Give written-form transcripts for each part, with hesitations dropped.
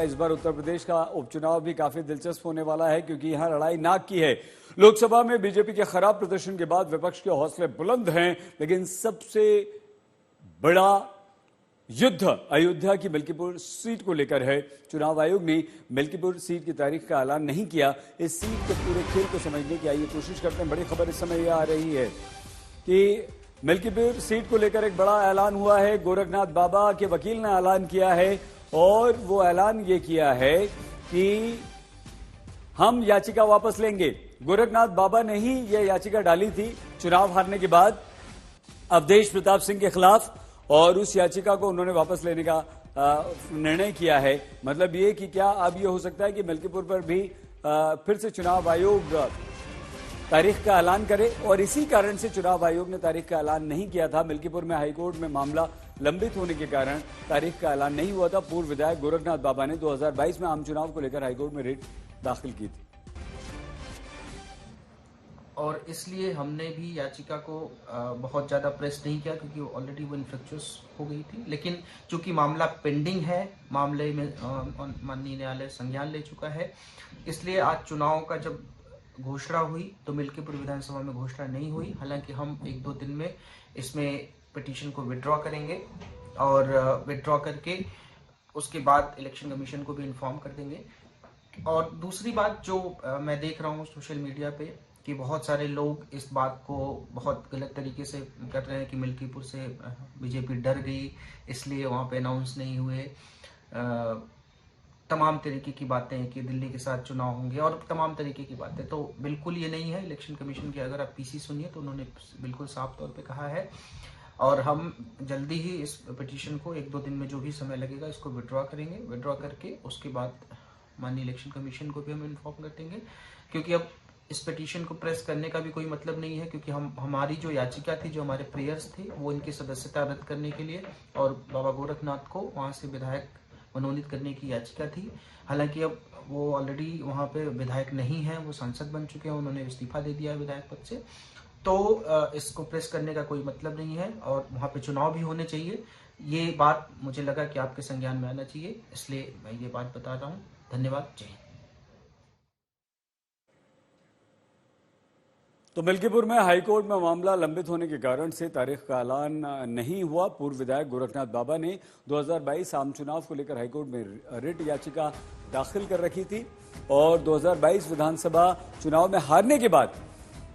इस बार उत्तर प्रदेश का उपचुनाव भी काफी दिलचस्प होने वाला है क्योंकि यहां लड़ाई नाक की है। लोकसभा में बीजेपी के खराब प्रदर्शन के बाद विपक्ष के हौसले बुलंद हैं, लेकिन सबसे बड़ा युद्ध अयोध्या की मिल्कीपुर सीट को लेकर है। चुनाव आयोग ने मिल्कीपुर सीट की तारीख का ऐलान नहीं किया। इस सीट के पूरे खेल को समझने की आइए कोशिश करते हैं। बड़ी खबर इस समय यह आ रही है कि मिल्कीपुर सीट को लेकर एक बड़ा ऐलान हुआ है। गोरखनाथ बाबा के वकील ने ऐलान किया है और वो ऐलान ये किया है कि हम याचिका वापस लेंगे। गोरखनाथ बाबा ने ही यह याचिका डाली थी चुनाव हारने के बाद अवधेश प्रताप सिंह के खिलाफ, और उस याचिका को उन्होंने वापस लेने का निर्णय किया है। मतलब ये कि क्या अब ये हो सकता है कि मिल्कीपुर पर भी फिर से चुनाव आयोग तारीख का ऐलान करे, और इसी कारण से चुनाव आयोग ने तारीख का ऐलान नहीं किया था। मिल्कीपुर में हाईकोर्ट में मामला लंबित होने के कारण तारीख का ऐलान नहीं हुआ था। पूर्व विधायक गोरखनाथ बाबा ने 2022 में आम चुनाव को लेकर हाईकोर्ट में रिट दाखिल की थी, और इसलिए हमने भी याचिका को बहुत ज़्यादा प्रेस नहीं किया क्योंकि ऑलरेडी वो इन्फ्रक्चुअस हो गई थी। लेकिन चूंकि मामला पेंडिंग है, मामले में माननीय न्यायालय संज्ञान ले चुका है, इसलिए आज चुनाव का जब घोषणा हुई तो मिल्कीपुर विधानसभा में घोषणा नहीं हुई। हालांकि हम 1-2 दिन में इसमें पिटीशन को विड्रॉ करेंगे और विड्रॉ करके उसके बाद इलेक्शन कमीशन को भी इन्फॉर्म कर देंगे। और दूसरी बात जो मैं देख रहा हूँ सोशल मीडिया पे कि बहुत सारे लोग इस बात को बहुत गलत तरीके से कर रहे हैं कि मिल्कीपुर से बीजेपी डर गई इसलिए वहाँ पे अनाउंस नहीं हुए। तमाम तरीके की बातें कि दिल्ली के साथ चुनाव होंगे और तमाम तरीके की बातें, तो बिल्कुल ये नहीं है। इलेक्शन कमीशन की अगर आप पीसी सुनिए तो उन्होंने बिल्कुल साफ तौर पे कहा है, और हम जल्दी ही इस पिटीशन को 1-2 दिन में जो भी समय लगेगा इसको विड्रॉ करेंगे। विड्रॉ करके उसके बाद माननीय इलेक्शन कमीशन को भी हम इन्फॉर्म कर देंगे, क्योंकि अब इस पिटीशन को प्रेस करने का भी कोई मतलब नहीं है, क्योंकि हमारी जो याचिका थी, जो हमारे प्रेयर्स थे, वो इनकी सदस्यता रद्द करने के लिए और बाबा गोरखनाथ को वहाँ से विधायक मनोनीत करने की याचिका थी। हालांकि अब वो ऑलरेडी वहाँ पे विधायक नहीं है, वो सांसद बन चुके हैं, उन्होंने इस्तीफा दे दिया है विधायक पद से, तो इसको प्रेस करने का कोई मतलब नहीं है और वहाँ पे चुनाव भी होने चाहिए। ये बात मुझे लगा कि आपके संज्ञान में आना चाहिए, इसलिए मैं ये बात बता रहा हूँ। धन्यवाद। जय हिंद। तो मिल्कीपुर में हाईकोर्ट में मामला लंबित होने के कारण से तारीख का ऐलान नहीं हुआ। पूर्व विधायक गोरखनाथ बाबा ने 2022 आम चुनाव को लेकर हाईकोर्ट में रिट याचिका दाखिल कर रखी थी, और 2022 विधानसभा चुनाव में हारने के बाद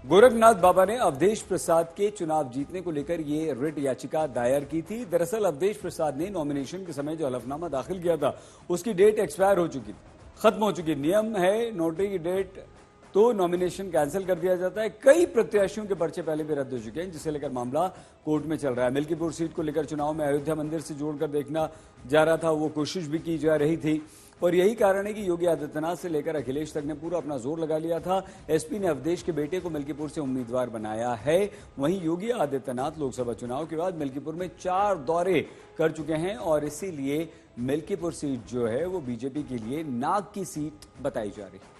गोरखनाथ बाबा ने अवधेश प्रसाद के चुनाव जीतने को लेकर ये रिट याचिका दायर की थी। दरअसल अवधेश प्रसाद ने नॉमिनेशन के समय जो हलफनामा दाखिल किया था उसकी डेट एक्सपायर हो चुकी थी, खत्म हो चुकी। नियम है नोटरी की डेट तो नॉमिनेशन कैंसिल कर दिया जाता है। कई प्रत्याशियों के पर्चे पहले भी रद्द हो चुके हैं, जिसे लेकर मामला कोर्ट में चल रहा है। मिल्कीपुर सीट को लेकर चुनाव में अयोध्या मंदिर से जोड़कर देखना जा रहा था, वो कोशिश भी की जा रही थी, और यही कारण है कि योगी आदित्यनाथ से लेकर अखिलेश तक ने पूरा अपना जोर लगा लिया था। एसपी ने अवधेश के बेटे को मिल्कीपुर से उम्मीदवार बनाया है। वहीं योगी आदित्यनाथ लोकसभा चुनाव के बाद मिल्कीपुर में 4 दौरे कर चुके हैं, और इसीलिए मिल्कीपुर सीट जो है वो बीजेपी के लिए नाक की सीट बताई जा रही है।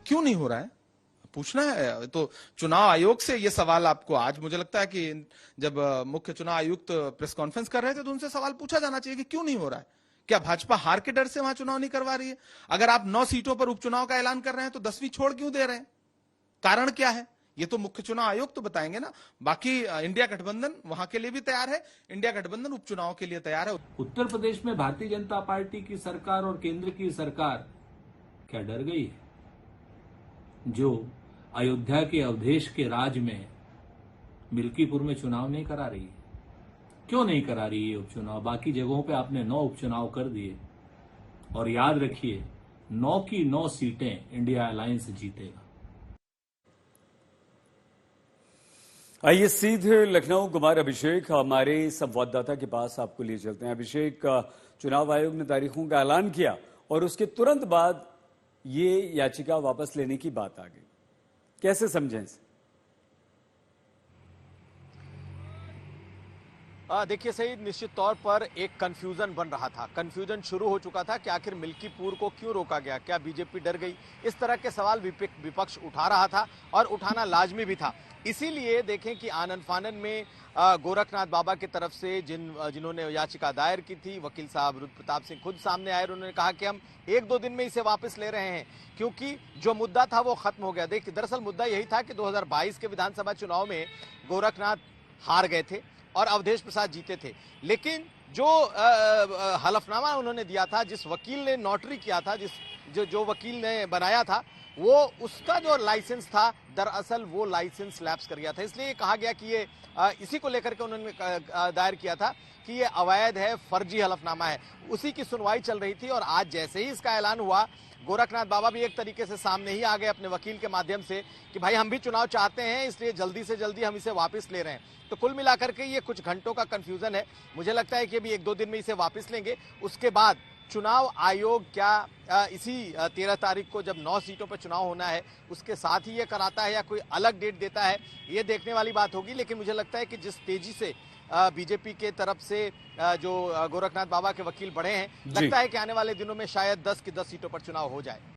क्यों नहीं हो रहा है पूछना है तो चुनाव आयोग से ये सवाल आपको आज मुझे लगता है कि जब मुख्य चुनाव आयुक्त प्रेस कॉन्फ्रेंस कर रहे थे तो उनसे सवाल पूछा जाना चाहिए कि क्यों नहीं हो रहा है। क्या भाजपा हार के डर से वहां चुनाव नहीं करवा रही है? अगर आप 9 सीटों पर उपचुनाव का ऐलान कर रहे हैं तो 10वीं छोड़ क्यों दे रहे हैं? कारण क्या है? ये तो मुख्य चुनाव आयोग तो बताएंगे ना। बाकी इंडिया गठबंधन वहां के लिए भी तैयार है, इंडिया गठबंधन उपचुनाव के लिए तैयार है। उत्तर प्रदेश में भारतीय जनता पार्टी की सरकार और केंद्र की सरकार क्या डर गई है? जो अयोध्या के अवधेश के राज में मिल्कीपुर में चुनाव नहीं करा रही है। क्यों नहीं करा रही है उपचुनाव? बाकी जगहों पे आपने 9 उपचुनाव कर दिए, और याद रखिए 9 की 9 सीटें इंडिया अलायंस जीतेगा। आइए सीधे लखनऊ कुमार अभिषेक हमारे संवाददाता के पास आपको लिए चलते हैं। अभिषेक, चुनाव आयोग ने तारीखों का ऐलान किया और उसके तुरंत बाद ये याचिका वापस लेने की बात आ गई, कैसे समझें इसे? देखिए सही, निश्चित तौर पर एक कंफ्यूजन बन रहा था, कंफ्यूजन शुरू हो चुका था कि आखिर मिल्कीपुर को क्यों रोका गया, क्या बीजेपी डर गई, इस तरह के सवाल विपक्ष उठा रहा था और उठाना लाजमी भी था। इसीलिए देखें कि आनन फानन में गोरखनाथ बाबा की तरफ से जिन्होंने याचिका दायर की थी, वकील साहब रुद्र प्रताप सिंह खुद सामने आए और उन्होंने कहा कि हम 1-2 दिन में इसे वापस ले रहे हैं, क्योंकि जो मुद्दा था वो खत्म हो गया। देखिए, दरअसल मुद्दा यही था कि 2022 के विधानसभा चुनाव में गोरखनाथ हार गए थे और अवधेश प्रसाद जीते थे, लेकिन जो हलफनामा उन्होंने दिया था, जिस वकील ने नोटरी किया था, जो वकील ने बनाया था, वो उसका जो लाइसेंस था दरअसल वो लाइसेंस लैप्स कर गया था। इसलिए कहा गया कि ये इसी को लेकर के उन्होंने दायर किया था कि ये अवैध है, फर्जी हलफनामा है। उसी की सुनवाई चल रही थी और आज जैसे ही इसका ऐलान हुआ, गोरखनाथ बाबा भी एक तरीके से सामने ही आ गए अपने वकील के माध्यम से कि भाई हम भी चुनाव चाहते हैं, इसलिए जल्दी से जल्दी हम इसे वापस ले रहे हैं। तो कुल मिलाकर के ये कुछ घंटों का कंफ्यूजन है। मुझे लगता है कि अभी 1-2 दिन में इसे वापस लेंगे। उसके बाद चुनाव आयोग क्या इसी 13 तारीख को जब 9 सीटों पर चुनाव होना है उसके साथ ही ये कराता है या कोई अलग डेट देता है, ये देखने वाली बात होगी। लेकिन मुझे लगता है कि जिस तेजी से बीजेपी के तरफ से जो गोरखनाथ बाबा के वकील बढ़े हैं, लगता है कि आने वाले दिनों में शायद 10 की 10 सीटों पर चुनाव हो जाए।